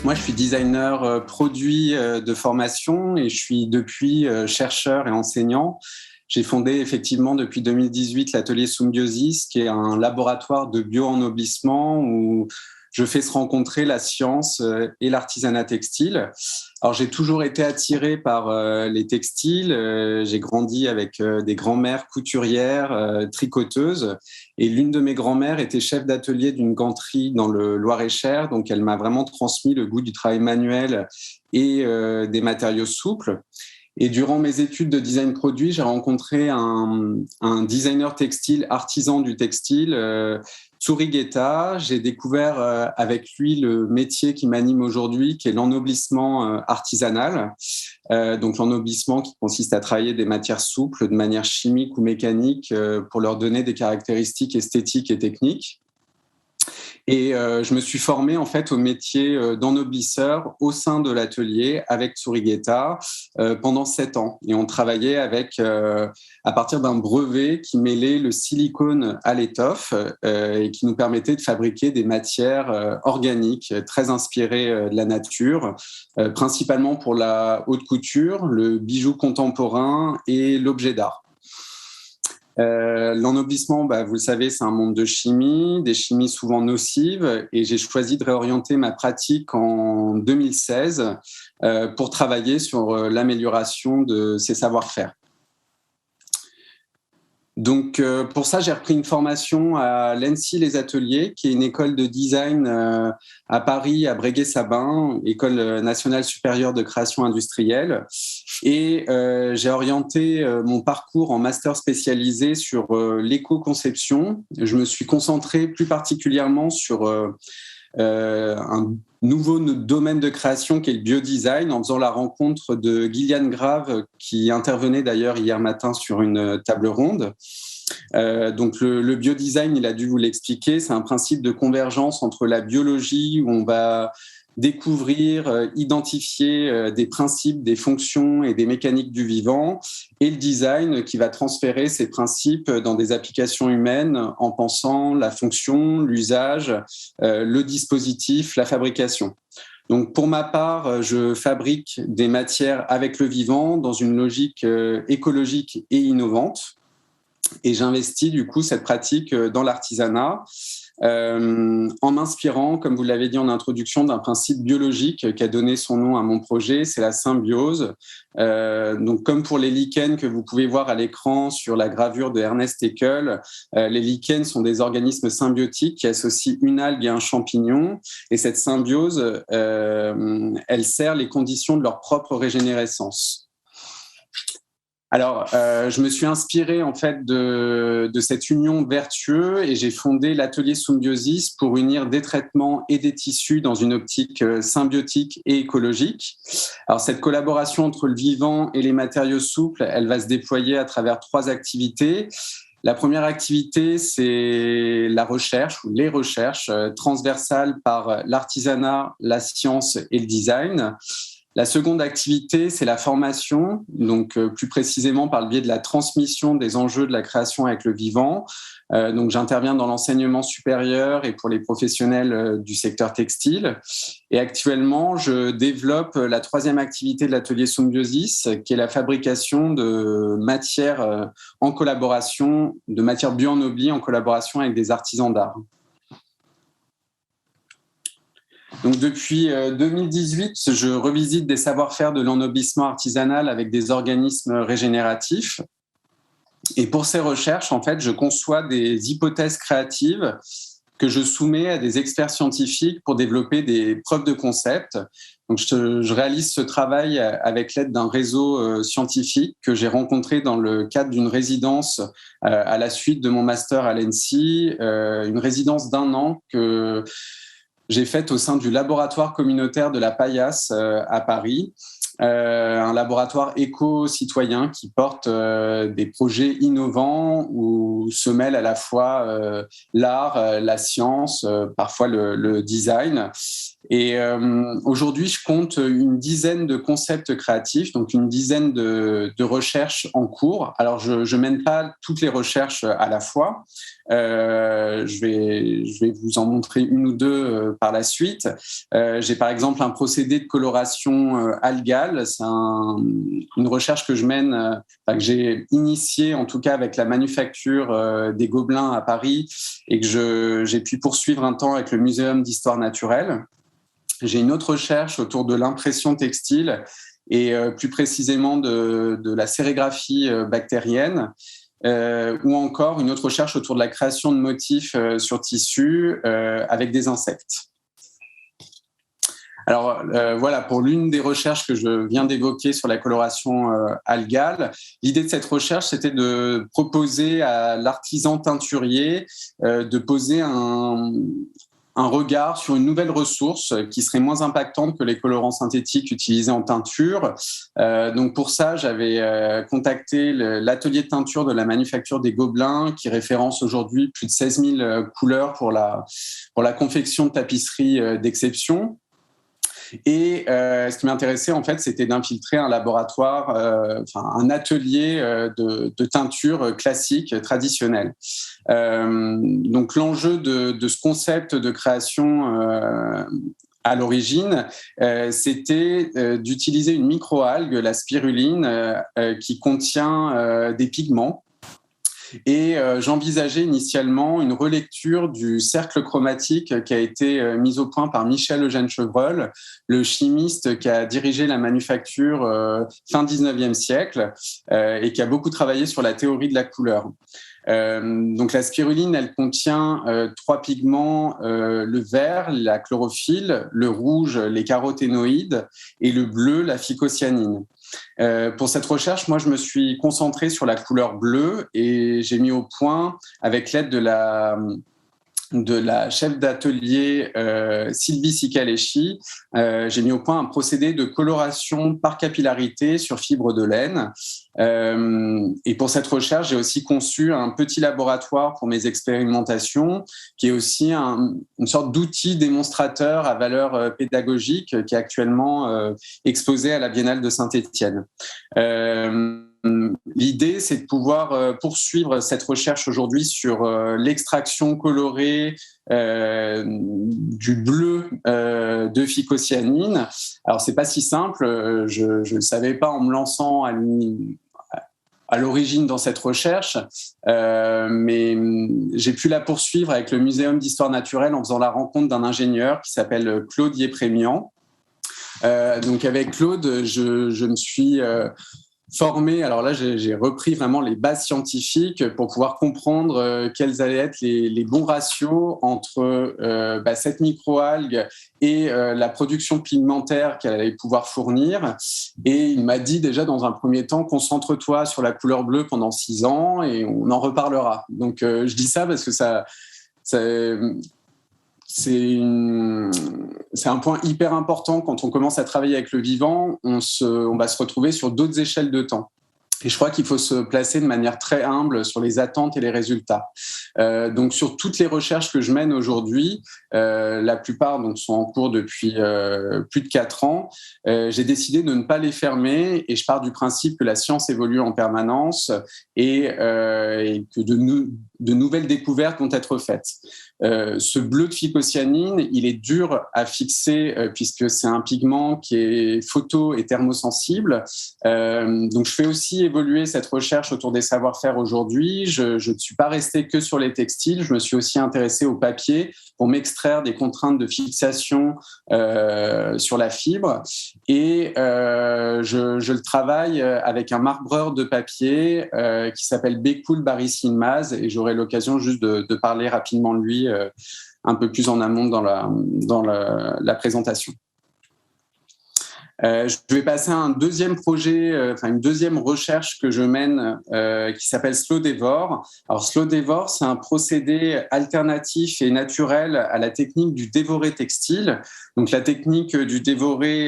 Moi, je suis designer produit de formation et je suis depuis chercheur et enseignant. J'ai fondé effectivement depuis 2018 l'atelier Symbiosis, qui est un laboratoire de bio-ennoblissement où je fais se rencontrer la science et l'artisanat textile. Alors, j'ai toujours été attiré par les textiles. J'ai grandi avec des grands-mères couturières, tricoteuses. Et l'une de mes grands-mères était chef d'atelier d'une ganterie dans le Loir-et-Cher. Donc, elle m'a vraiment transmis le goût du travail manuel et des matériaux souples. Et durant mes études de design produit, j'ai rencontré un designer textile, artisan du textile, Tsuri Guetta. J'ai découvert avec lui le métier qui m'anime aujourd'hui, qui est l'ennoblissement artisanal. Donc l'ennoblissement qui consiste à travailler des matières souples de manière chimique ou mécanique pour leur donner des caractéristiques esthétiques et techniques. Et je me suis formé en fait au métier d'ennoblisseur au sein de l'atelier avec Tsuri Guetta pendant 7 ans. Et on travaillait avec, à partir d'un brevet qui mêlait le silicone à l'étoffe et qui nous permettait de fabriquer des matières organiques très inspirées de la nature, principalement pour la haute couture, le bijou contemporain et l'objet d'art. L'ennoblissement, vous le savez, c'est un monde de chimie, des chimies souvent nocives, et j'ai choisi de réorienter ma pratique en 2016 pour travailler sur l'amélioration de ces savoir-faire. Donc, pour ça, j'ai repris une formation à l'ENSI Les Ateliers, qui est une école de design à Paris, à Breguet-Sabin, École nationale supérieure de création industrielle. Et j'ai orienté mon parcours en master spécialisé sur l'éco-conception. Je me suis concentré plus particulièrement sur un nouveau domaine de création qui est le biodesign, en faisant la rencontre de Gillian Grave, qui intervenait d'ailleurs hier matin sur une table ronde. Donc le biodesign, il a dû vous l'expliquer, c'est un principe de convergence entre la biologie, où on va découvrir, identifier des principes, des fonctions et des mécaniques du vivant, et le design qui va transférer ces principes dans des applications humaines en pensant la fonction, l'usage, le dispositif, la fabrication. Donc pour ma part, je fabrique des matières avec le vivant dans une logique écologique et innovante, et j'investis du coup cette pratique dans l'artisanat. En m'inspirant, comme vous l'avez dit en introduction, d'un principe biologique qui a donné son nom à mon projet, c'est la symbiose. Donc, comme pour les lichens que vous pouvez voir à l'écran sur la gravure de Ernest Haeckel, les lichens sont des organismes symbiotiques qui associent une algue et un champignon. Et cette symbiose, elle sert les conditions de leur propre régénérescence. Alors, je me suis inspiré en fait de cette union vertueuse et j'ai fondé l'atelier Symbiosis pour unir des traitements et des tissus dans une optique symbiotique et écologique. Alors, cette collaboration entre le vivant et les matériaux souples, elle va se déployer à travers 3 activités. La première activité, c'est la recherche ou les recherches transversales par l'artisanat, la science et le design. La seconde activité, c'est la formation, donc plus précisément par le biais de la transmission des enjeux de la création avec le vivant. Donc j'interviens dans l'enseignement supérieur et pour les professionnels du secteur textile. Et actuellement, je développe la 3e activité de l'atelier Symbiosis, qui est la fabrication de matières en collaboration, de matières bio-ennoblies en collaboration avec des artisans d'art. Donc depuis 2018, je revisite des savoir-faire de l'ennoblissement artisanal avec des organismes régénératifs. Et pour ces recherches, en fait, je conçois des hypothèses créatives que je soumets à des experts scientifiques pour développer des preuves de concept. Donc, je réalise ce travail avec l'aide d'un réseau scientifique que j'ai rencontré dans le cadre d'une résidence à la suite de mon master à l'ENSI, une résidence d'1 an que j'ai faite au sein du laboratoire communautaire de la Paillasse à Paris, un laboratoire éco-citoyen qui porte des projets innovants où se mêlent à la fois l'art, la science, parfois le design. Et aujourd'hui, je compte une dizaine de concepts créatifs, donc une dizaine de recherches en cours. Alors, je mène pas toutes les recherches à la fois. Je vais vous en montrer une ou deux par la suite. J'ai par exemple un procédé de coloration algale. C'est une recherche que je mène, que j'ai initiée en tout cas avec la manufacture des Gobelins à Paris et que j'ai pu poursuivre un temps avec le Muséum d'histoire naturelle. J'ai une autre recherche autour de l'impression textile et plus précisément de la sérigraphie bactérienne. Ou encore une autre recherche autour de la création de motifs sur tissu avec des insectes. Alors voilà, pour l'une des recherches que je viens d'évoquer sur la coloration algale, l'idée de cette recherche, c'était de proposer à l'artisan teinturier de poser un regard sur une nouvelle ressource qui serait moins impactante que les colorants synthétiques utilisés en teinture. Donc pour ça, j'avais contacté l'atelier de teinture de la manufacture des Gobelins qui référence aujourd'hui plus de 16 000 couleurs pour la confection de tapisseries d'exception. Et ce qui m'intéressait, en fait, c'était d'infiltrer un laboratoire, un atelier de teinture classique, traditionnelle. Donc, l'enjeu de ce concept de création à l'origine, c'était d'utiliser une microalgue, la spiruline, qui contient des pigments. Et j'envisageais initialement une relecture du cercle chromatique qui a été mis au point par Michel Eugène Chevreul, le chimiste qui a dirigé la manufacture fin 19e siècle et qui a beaucoup travaillé sur la théorie de la couleur. Donc la spiruline, elle contient trois pigments, le vert, la chlorophylle, le rouge, les caroténoïdes et le bleu, la phycocyanine. Pour cette recherche, moi, je me suis concentré sur la couleur bleue et j'ai mis au point, avec l'aide de la chef d'atelier Sylvie Sicaleschi, j'ai mis au point un procédé de coloration par capillarité sur fibre de laine. Et pour cette recherche, j'ai aussi conçu un petit laboratoire pour mes expérimentations, qui est aussi une sorte d'outil démonstrateur à valeur pédagogique qui est actuellement exposé à la Biennale de Saint-Étienne. L'idée, c'est de pouvoir poursuivre cette recherche aujourd'hui sur l'extraction colorée du bleu de phycocyanine. Alors, c'est pas si simple. Je ne savais pas en me lançant à l'origine dans cette recherche, mais j'ai pu la poursuivre avec le Muséum d'histoire naturelle en faisant la rencontre d'un ingénieur qui s'appelle Claude Yéprémian. Donc, avec Claude, je me suis formé. Alors là, j'ai repris vraiment les bases scientifiques pour pouvoir comprendre quels allaient être les bons ratios entre cette microalgue et la production pigmentaire qu'elle allait pouvoir fournir. Et il m'a dit déjà dans un premier temps, concentre-toi sur la couleur bleue pendant 6 ans et on en reparlera. Donc je dis ça parce que c'est un point hyper important quand on commence à travailler avec le vivant, on va se retrouver sur d'autres échelles de temps. Et je crois qu'il faut se placer de manière très humble sur les attentes et les résultats. Donc sur toutes les recherches que je mène aujourd'hui, la plupart donc, sont en cours depuis plus de 4 ans, j'ai décidé de ne pas les fermer et je pars du principe que la science évolue en permanence et que de nouvelles découvertes vont être faites. Ce bleu de phycocyanine, il est dur à fixer puisque c'est un pigment qui est photo et thermosensible. Donc je fais aussi évoluer cette recherche autour des savoir-faire aujourd'hui. Je ne suis pas resté que sur les textiles, je me suis aussi intéressé au papier pour m'extraire des contraintes de fixation sur la fibre. Et je le travaille avec un marbreur de papier qui s'appelle Bekul Barisinmaz et j'aurai l'occasion juste de parler rapidement de lui un peu plus en amont dans la présentation. Je vais passer à un deuxième projet, une deuxième recherche que je mène qui s'appelle Slow Dévore. Alors Slow Dévore, c'est un procédé alternatif et naturel à la technique du dévoré textile. Donc la technique du dévoré,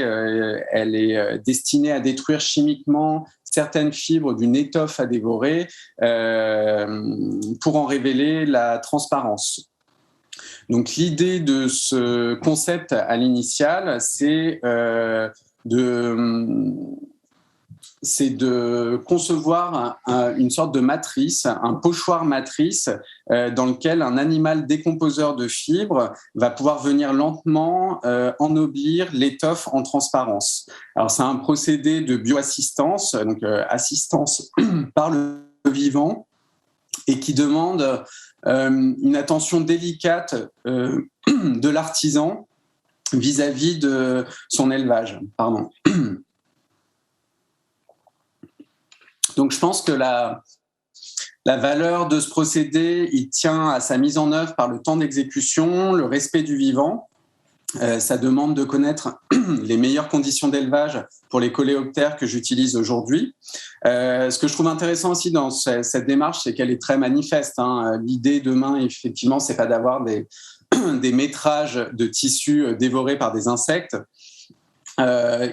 elle est destinée à détruire chimiquement certaines fibres d'une étoffe à dévorer pour en révéler la transparence. Donc l'idée de ce concept à l'initiale, c'est de concevoir une sorte de matrice, un pochoir matrice dans lequel un animal décomposeur de fibres va pouvoir venir lentement ennoblir l'étoffe en transparence. Alors c'est un procédé de bioassistance, donc assistance par le vivant, et qui demande une attention délicate de l'artisan vis-à-vis de son élevage. Pardon. Donc, je pense que la valeur de ce procédé, il tient à sa mise en œuvre par le temps d'exécution, le respect du vivant. Ça demande de connaître les meilleures conditions d'élevage pour les coléoptères que j'utilise aujourd'hui. Ce que je trouve intéressant aussi dans cette démarche, c'est qu'elle est très manifeste. L'idée demain, effectivement, c'est pas d'avoir des métrages de tissus dévorés par des insectes.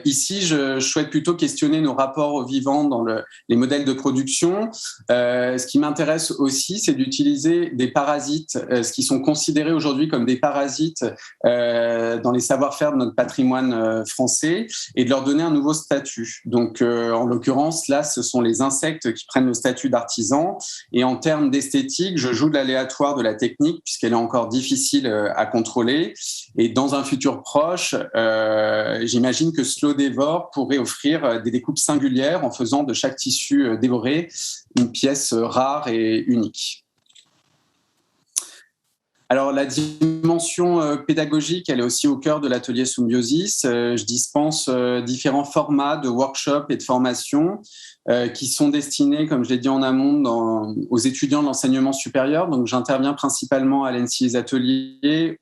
Ici, je souhaite plutôt questionner nos rapports au vivant dans les modèles de production. Ce qui m'intéresse aussi, c'est d'utiliser des parasites, ce qui sont considérés aujourd'hui comme des parasites dans les savoir-faire de notre patrimoine français, et de leur donner un nouveau statut. Donc, en l'occurrence, là, ce sont les insectes qui prennent le statut d'artisan. Et en termes d'esthétique, je joue de l'aléatoire de la technique, puisqu'elle est encore difficile à contrôler. Et dans un futur proche, j'imagine que Slowdevore pourrait offrir des découpes singulières en faisant de chaque tissu dévoré une pièce rare et unique. Alors, la dimension pédagogique, elle est aussi au cœur de l'atelier Symbiosis. Je dispense différents formats de workshops et de formations qui sont destinés, comme je l'ai dit en amont, aux étudiants de l'enseignement supérieur. Donc, j'interviens principalement à l'ENSI Les Ateliers,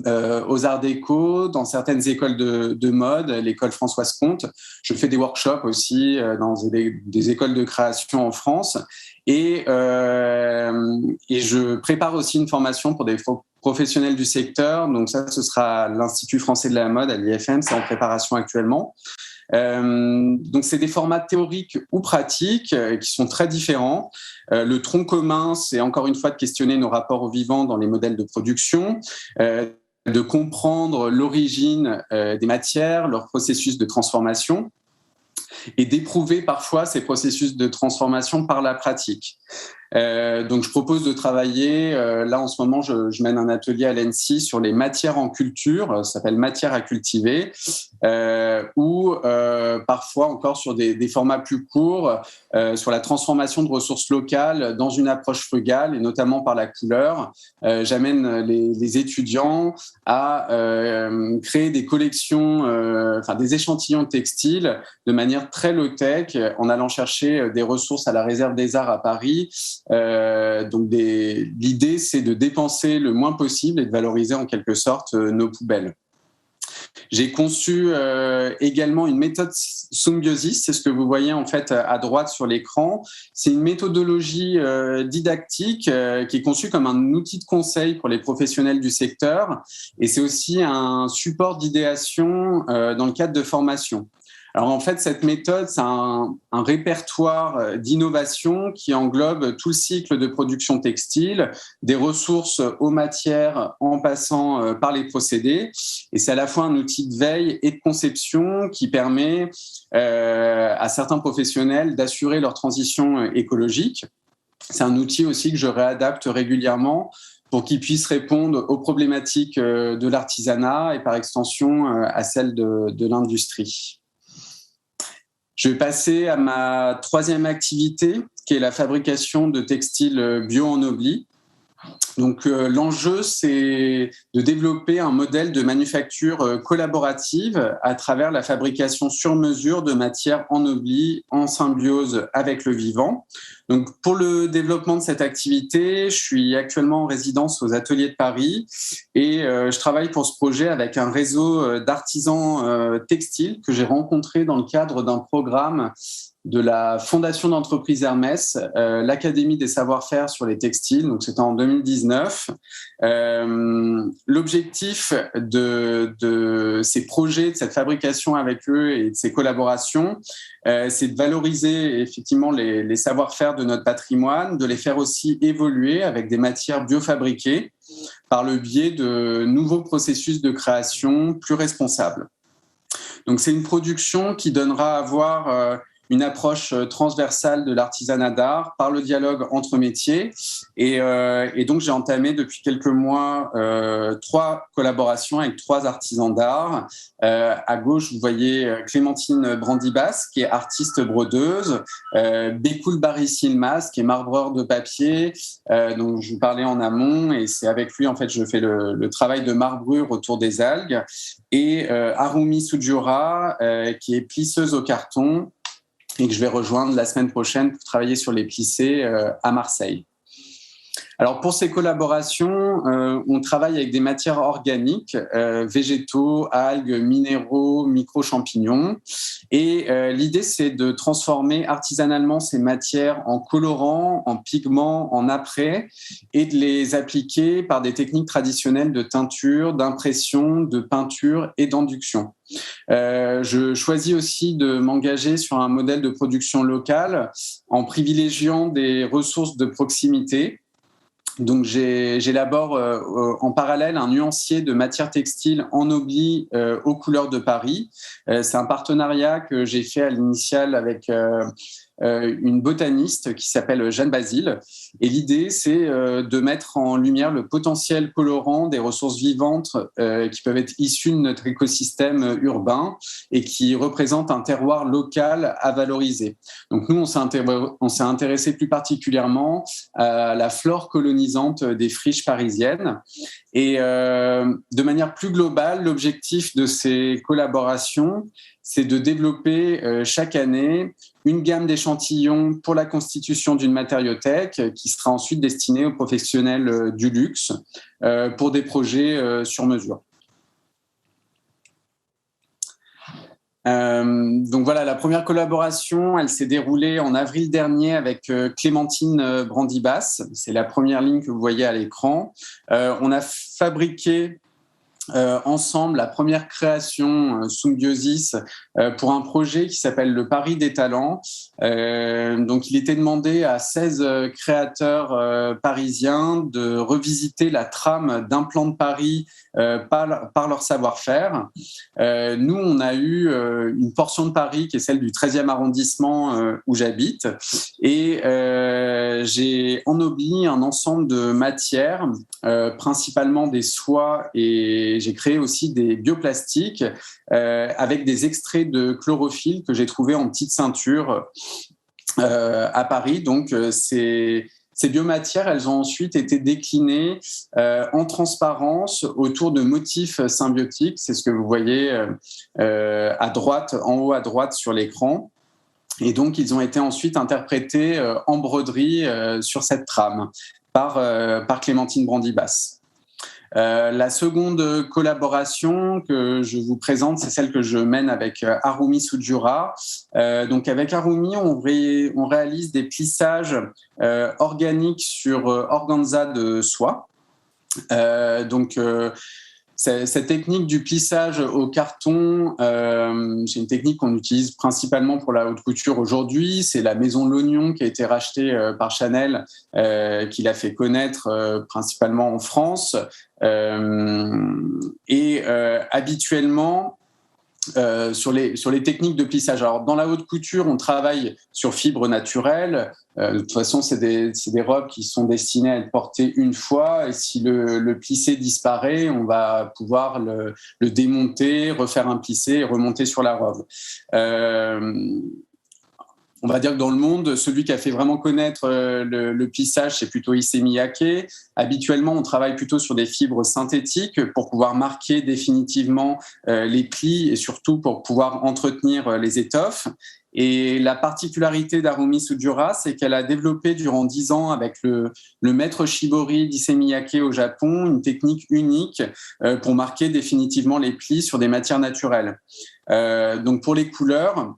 aux Arts Déco, dans certaines écoles de mode, l'école Françoise Comte. Je fais des workshops aussi dans des écoles de création en France. Et je prépare aussi une formation pour des professionnels du secteur. Donc ça, ce sera l'Institut français de la mode à l'IFM, c'est en préparation actuellement. Donc c'est des formats théoriques ou pratiques qui sont très différents. Le tronc commun, c'est encore une fois de questionner nos rapports au vivant dans les modèles de production, de comprendre l'origine des matières, leur processus de transformation, et d'éprouver parfois ces processus de transformation par la pratique. Donc, je propose de travailler, là en ce moment, je mène un atelier à l'ENSI sur les matières en culture, ça s'appelle Matières à cultiver, ou parfois encore sur des formats plus courts, sur la transformation de ressources locales dans une approche frugale, et notamment par la couleur. J'amène les étudiants à créer des collections, des échantillons textiles de manière très low-tech, en allant chercher des ressources à la Réserve des Arts à Paris. Donc l'idée, c'est de dépenser le moins possible et de valoriser en quelque sorte nos poubelles. J'ai conçu également une méthode Symbiosis, c'est ce que vous voyez en fait à droite sur l'écran. C'est une méthodologie didactique qui est conçue comme un outil de conseil pour les professionnels du secteur, et c'est aussi un support d'idéation dans le cadre de formation. Alors en fait, cette méthode, c'est un répertoire d'innovation qui englobe tout le cycle de production textile, des ressources aux matières en passant par les procédés. Et c'est à la fois un outil de veille et de conception qui permet à certains professionnels d'assurer leur transition écologique. C'est un outil aussi que je réadapte régulièrement pour qu'ils puissent répondre aux problématiques de l'artisanat et par extension à celles de l'industrie. Je vais passer à ma troisième activité, qui est la fabrication de textiles bio-ennoblis. Donc, l'enjeu, c'est de développer un modèle de manufacture collaborative à travers la fabrication sur mesure de matières ennoblies en symbiose avec le vivant. Donc, pour le développement de cette activité, je suis actuellement en résidence aux Ateliers de Paris et je travaille pour ce projet avec un réseau d'artisans textiles que j'ai rencontré dans le cadre d'un programme de la fondation d'entreprise Hermès, l'Académie des savoir-faire sur les textiles. Donc, c'était en 2019. L'objectif de ces projets, de cette fabrication avec eux et de ces collaborations, c'est de valoriser effectivement les savoir-faire de notre patrimoine, de les faire aussi évoluer avec des matières biofabriquées par le biais de nouveaux processus de création plus responsables. Donc, c'est une production qui donnera à voir une approche transversale de l'artisanat d'art par le dialogue entre métiers. Et donc, j'ai entamé depuis quelques mois 3 collaborations avec 3 artisans d'art. À gauche, vous voyez Clémentine Brandibas, qui est artiste brodeuse, Bekul Barry-Silmas, qui est marbreur de papier, dont je vous parlais en amont, et c'est avec lui, en fait, je fais le travail de marbrure autour des algues, et Harumi Sujura, qui est plisseuse au carton, et que je vais rejoindre la semaine prochaine pour travailler sur les plissés à Marseille. Alors pour ces collaborations, on travaille avec des matières organiques, végétaux, algues, minéraux, micro-champignons. Et l'idée, c'est de transformer artisanalement ces matières en colorants, en pigments, en apprêts, et de les appliquer par des techniques traditionnelles de teinture, d'impression, de peinture et d'induction. Je choisis aussi de m'engager sur un modèle de production locale en privilégiant des ressources de proximité. Donc, j'élabore en parallèle un nuancier de matières textiles ennobli aux couleurs de Paris. C'est un partenariat que j'ai fait à l'initiale avec une botaniste qui s'appelle Jeanne Basile. Et l'idée, c'est de mettre en lumière le potentiel colorant des ressources vivantes qui peuvent être issues de notre écosystème urbain et qui représentent un terroir local à valoriser. Donc nous, on s'est intéressé plus particulièrement à la flore colonisante des friches parisiennes. Et de manière plus globale, l'objectif de ces collaborations, c'est de développer chaque année une gamme d'échantillons pour la constitution d'une matériothèque qui sera ensuite destinée aux professionnels du luxe pour des projets sur mesure. Donc voilà, la première collaboration, elle s'est déroulée en avril dernier avec Clémentine Brandibas. C'est la première ligne que vous voyez à l'écran. On a fabriqué ensemble la première création Symbiosis pour un projet qui s'appelle le Paris des talents. Donc il était demandé à 16 créateurs parisiens de revisiter la trame d'un plan de Paris par leur savoir-faire. Nous, on a eu une portion de Paris qui est celle du 13e arrondissement où j'habite, et j'ai ennobli un ensemble de matières, principalement des soies, et j'ai créé aussi des bioplastiques avec des extraits de chlorophylle que j'ai trouvés en petites ceintures à Paris. Donc, ces biomatières, elles ont ensuite été déclinées en transparence autour de motifs symbiotiques. C'est ce que vous voyez à droite, en haut à droite sur l'écran. Et donc, ils ont été ensuite interprétés en broderie sur cette trame par Clémentine Brandibas. La seconde collaboration que je vous présente, c'est celle que je mène avec Harumi Sujura. Donc avec Harumi, on réalise des plissages organiques sur organza de soie. Cette technique du plissage au carton, c'est une technique qu'on utilise principalement pour la haute couture aujourd'hui. C'est la maison L'Oignon qui a été rachetée par Chanel, qui l'a fait connaître principalement en France. Habituellement, sur les techniques de plissage. Alors, dans la haute couture, on travaille sur fibres naturelles. De toute façon, c'est des robes qui sont destinées à être portées une fois. Et si le plissé disparaît, on va pouvoir le démonter, refaire un plissé et remonter sur la robe. On va dire que dans le monde, celui qui a fait vraiment connaître le plissage, c'est plutôt Issey Miyake. Habituellement, on travaille plutôt sur des fibres synthétiques pour pouvoir marquer définitivement les plis et surtout pour pouvoir entretenir les étoffes. Et la particularité d'Harumi Sujura, c'est qu'elle a développé durant 10 ans avec le maître shibori d'Issey Miyake au Japon une technique unique pour marquer définitivement les plis sur des matières naturelles. Donc pour les couleurs,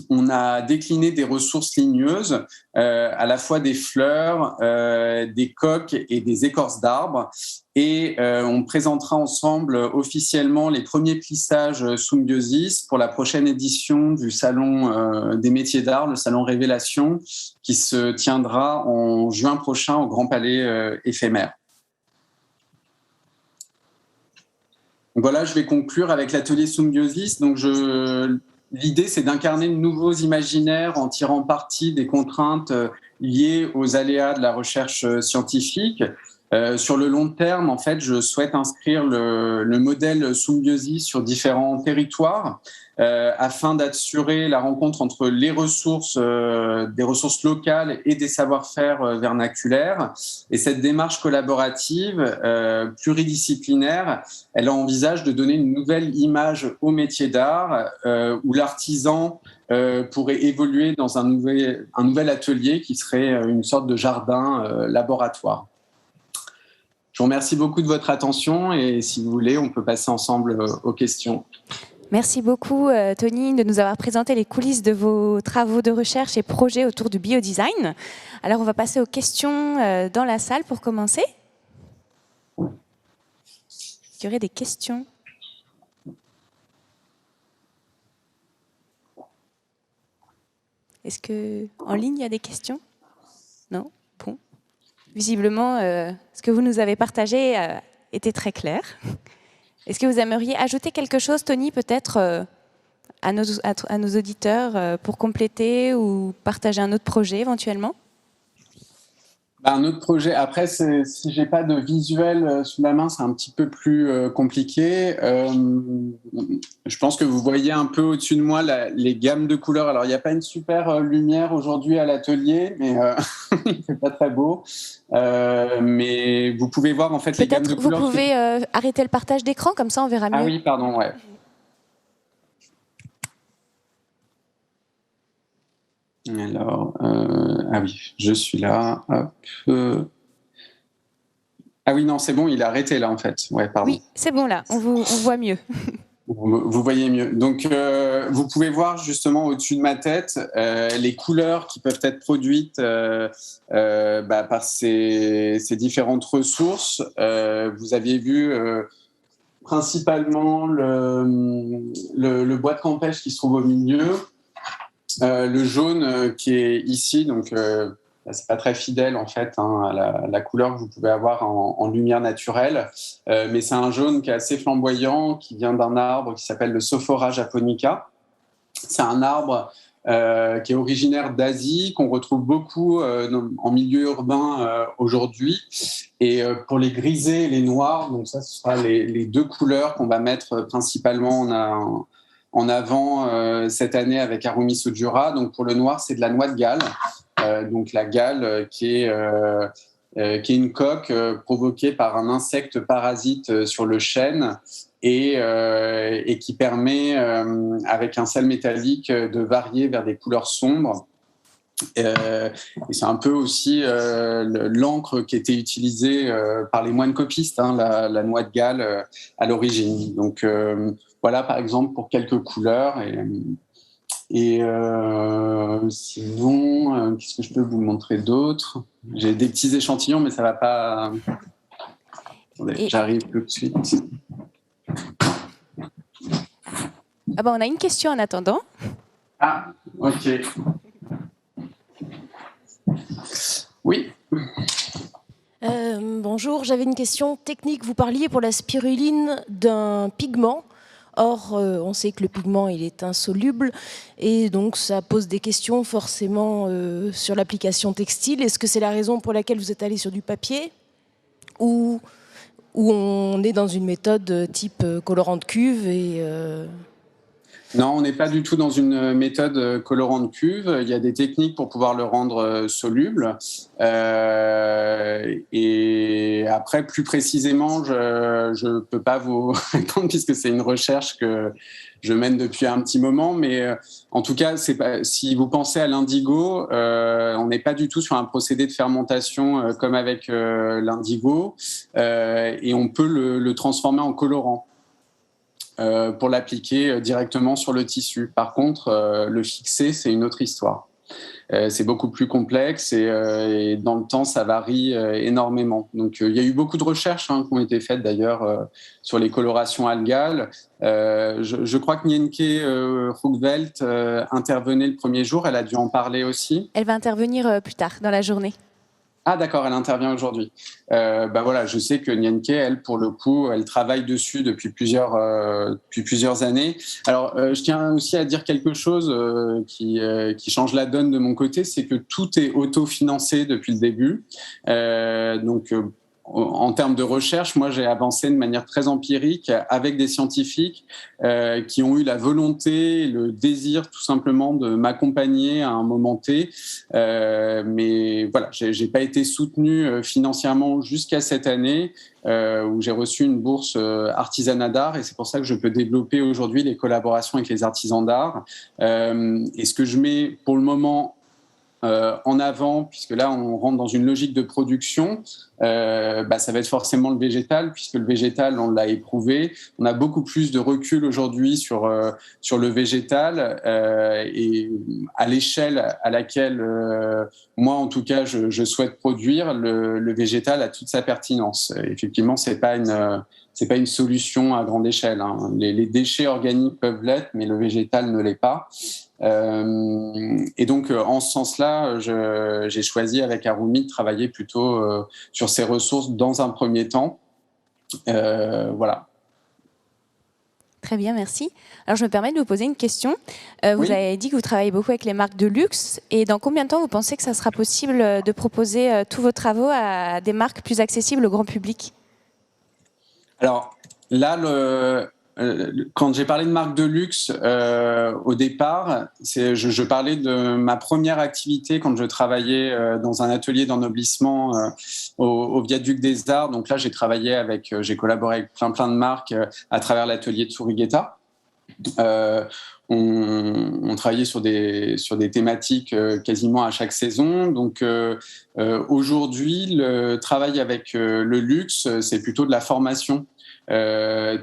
on a décliné des ressources ligneuses, à la fois des fleurs, des coques et des écorces d'arbres. Et on présentera ensemble officiellement les premiers plissages Symbiosis pour la prochaine édition du Salon des métiers d'art, le Salon Révélation, qui se tiendra en juin prochain au Grand Palais éphémère. Voilà, je vais conclure avec l'atelier Symbiosis. Donc, l'idée, c'est d'incarner de nouveaux imaginaires en tirant parti des contraintes liées aux aléas de la recherche scientifique. Sur le long terme, en fait, je souhaite inscrire le modèle Symbiosis sur différents territoires afin d'assurer la rencontre entre les ressources, des ressources locales et des savoir-faire vernaculaires. Et cette démarche collaborative, pluridisciplinaire, elle envisage de donner une nouvelle image au métier d'art où l'artisan pourrait évoluer dans un nouvel atelier qui serait une sorte de jardin laboratoire. Je vous remercie beaucoup de votre attention et si vous voulez, on peut passer ensemble aux questions. Merci beaucoup, Tony, de nous avoir présenté les coulisses de vos travaux de recherche et projets autour du biodesign. Alors, on va passer aux questions dans la salle pour commencer. Est-ce qu'il y aurait des questions ? Est-ce qu'en ligne, il y a des questions ? Non ? Bon. Visiblement, ce que vous nous avez partagé était très clair. Est-ce que vous aimeriez ajouter quelque chose, Tony, peut-être à nos auditeurs pour compléter ou partager un autre projet éventuellement ? Un autre projet. Après, si j'ai pas de visuel sous la main, c'est un petit peu plus compliqué. Je pense que vous voyez un peu au-dessus de moi les gammes de couleurs. Alors, il n'y a pas une super lumière aujourd'hui à l'atelier, mais il fait pas très beau. Mais vous pouvez voir en fait les gammes de couleurs. Peut-être vous pouvez arrêter le partage d'écran, comme ça on verra mieux. Ah oui, pardon, ouais. Alors, ah oui, je suis là. Hop. Ah oui, non, c'est bon, il a arrêté là en fait. Ouais, pardon. Oui, c'est bon là, on voit mieux. Vous voyez mieux. Donc, vous pouvez voir justement au-dessus de ma tête les couleurs qui peuvent être produites par ces différentes ressources. Vous aviez vu principalement le bois de campèche qui se trouve au milieu. Le jaune qui est ici, donc c'est pas très fidèle en fait à la couleur que vous pouvez avoir en lumière naturelle, mais c'est un jaune qui est assez flamboyant, qui vient d'un arbre qui s'appelle le Sophora japonica. C'est un arbre qui est originaire d'Asie, qu'on retrouve beaucoup en milieu urbain aujourd'hui. Et pour les grisés et les noirs, donc ça, ce sera les deux couleurs qu'on va mettre principalement en avant cette année avec Harumi Sojura. Donc pour le noir, c'est de la noix de Galles. Donc la Galle qui est une coque provoquée par un insecte parasite sur le chêne et qui permet, avec un sel métallique, de varier vers des couleurs sombres. Et c'est un peu aussi l'encre qui était utilisée par les moines copistes, la noix de Galles à l'origine. Donc voilà, par exemple, pour quelques couleurs. Et sinon, qu'est-ce que je peux vous montrer d'autre ? J'ai des petits échantillons, mais ça va pas. Attendez, j'arrive tout de suite. Ah ben, on a une question en attendant. Ah, ok. Oui. Bonjour, j'avais une question technique. Vous parliez pour la spiruline d'un pigment. Or, on sait que le pigment, il est insoluble et donc ça pose des questions forcément sur l'application textile. Est-ce que c'est la raison pour laquelle vous êtes allé sur du papier ou on est dans une méthode type colorant de cuve et Non, on n'est pas du tout dans une méthode colorant de cuve. Il y a des techniques pour pouvoir le rendre soluble. Et après, plus précisément, je ne peux pas vous répondre puisque c'est une recherche que je mène depuis un petit moment. Mais en tout cas, si vous pensez à l'indigo, on n'est pas du tout sur un procédé de fermentation comme avec l'indigo. Et on peut le transformer en colorant. pour l'appliquer directement sur le tissu. Par contre, le fixer, c'est une autre histoire. C'est beaucoup plus complexe et dans le temps, ça varie énormément. Donc, il y a eu beaucoup de recherches qui ont été faites d'ailleurs sur les colorations algales. Je crois que Nienke Hoogveld intervenait le premier jour. Elle a dû en parler aussi. Elle va intervenir plus tard dans la journée. Ah d'accord, elle intervient aujourd'hui. Voilà, je sais que Nienke, elle, pour le coup, elle travaille dessus depuis plusieurs années. Alors, je tiens aussi à dire quelque chose qui change la donne de mon côté, c'est que tout est autofinancé depuis le début. En termes de recherche, moi, j'ai avancé de manière très empirique avec des scientifiques qui ont eu la volonté et le désir tout simplement de m'accompagner à un moment T. Mais voilà, j'ai pas été soutenu financièrement jusqu'à cette année où j'ai reçu une bourse artisanat d'art et c'est pour ça que je peux développer aujourd'hui les collaborations avec les artisans d'art. Et ce que je mets pour le moment en avant, puisque là on rentre dans une logique de production, ça va être forcément le végétal, puisque le végétal on l'a éprouvé, on a beaucoup plus de recul aujourd'hui sur le végétal et à l'échelle à laquelle moi en tout cas je souhaite produire, le végétal a toute sa pertinence. Effectivement, c'est pas une solution à grande échelle, hein. Les déchets organiques peuvent l'être, mais le végétal ne l'est pas. Et donc, en ce sens-là, j'ai choisi avec Arumi de travailler plutôt sur ces ressources dans un premier temps. Voilà. Très bien, merci. Alors, je me permets de vous poser une question. Vous avez dit que vous travaillez beaucoup avec les marques de luxe. Et dans combien de temps vous pensez que ça sera possible de proposer tous vos travaux à des marques plus accessibles au grand public ? Alors, là, quand j'ai parlé de marque de luxe au départ, je parlais de ma première activité quand je travaillais dans un atelier d'ennoblissement au Viaduc des Arts. Donc là, j'ai collaboré avec plein de marques à travers l'atelier de Surigueta. On travaillait sur des thématiques quasiment à chaque saison. Donc aujourd'hui, le travail avec le luxe, c'est plutôt de la formation.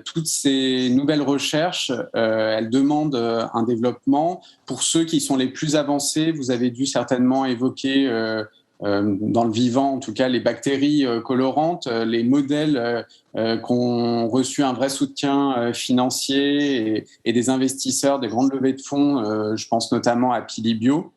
Toutes ces nouvelles recherches, elles demandent un développement. Pour ceux qui sont les plus avancés, vous avez dû certainement évoquer dans le vivant, en tout cas, les bactéries colorantes, les modèles qui ont reçu un vrai soutien financier et des investisseurs, des grandes levées de fonds, je pense notamment à Pilibio.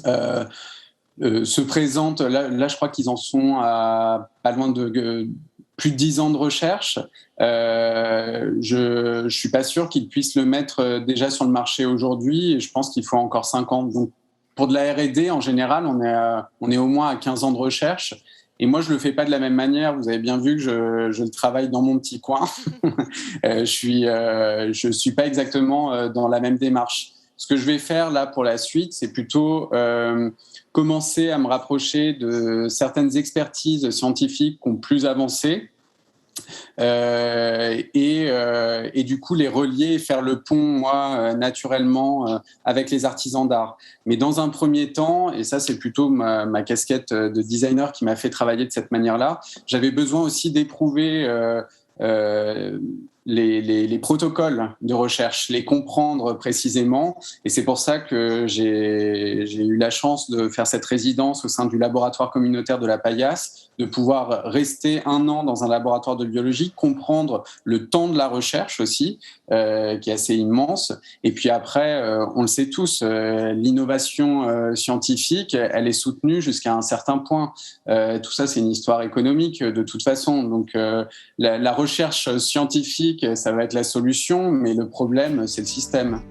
Se présentent, là, je crois qu'ils en sont à pas loin de plus de 10 ans de recherche. Je suis pas sûr qu'ils puissent le mettre déjà sur le marché aujourd'hui et je pense qu'il faut encore 5 ans. Donc, pour de la R&D, en général, on est au moins à 15 ans de recherche. Et moi, je le fais pas de la même manière. Vous avez bien vu que je le travaille dans mon petit coin. Je suis pas exactement dans la même démarche. Ce que je vais faire là pour la suite, c'est plutôt commencer à me rapprocher de certaines expertises scientifiques qui ont plus avancé et du coup les relier et faire le pont, moi, naturellement avec les artisans d'art. Mais dans un premier temps, et ça c'est plutôt ma casquette de designer qui m'a fait travailler de cette manière-là, j'avais besoin aussi d'éprouver les protocoles de recherche, les comprendre précisément. Et c'est pour ça que j'ai eu la chance de faire cette résidence au sein du laboratoire communautaire de la Paillasse, de pouvoir rester 1 an dans un laboratoire de biologie, comprendre le temps de la recherche aussi, qui est assez immense. Et puis après, on le sait tous, l'innovation scientifique, elle est soutenue jusqu'à un certain point. Tout ça, c'est une histoire économique de toute façon. Donc, la recherche scientifique, ça va être la solution, mais le problème, c'est le système.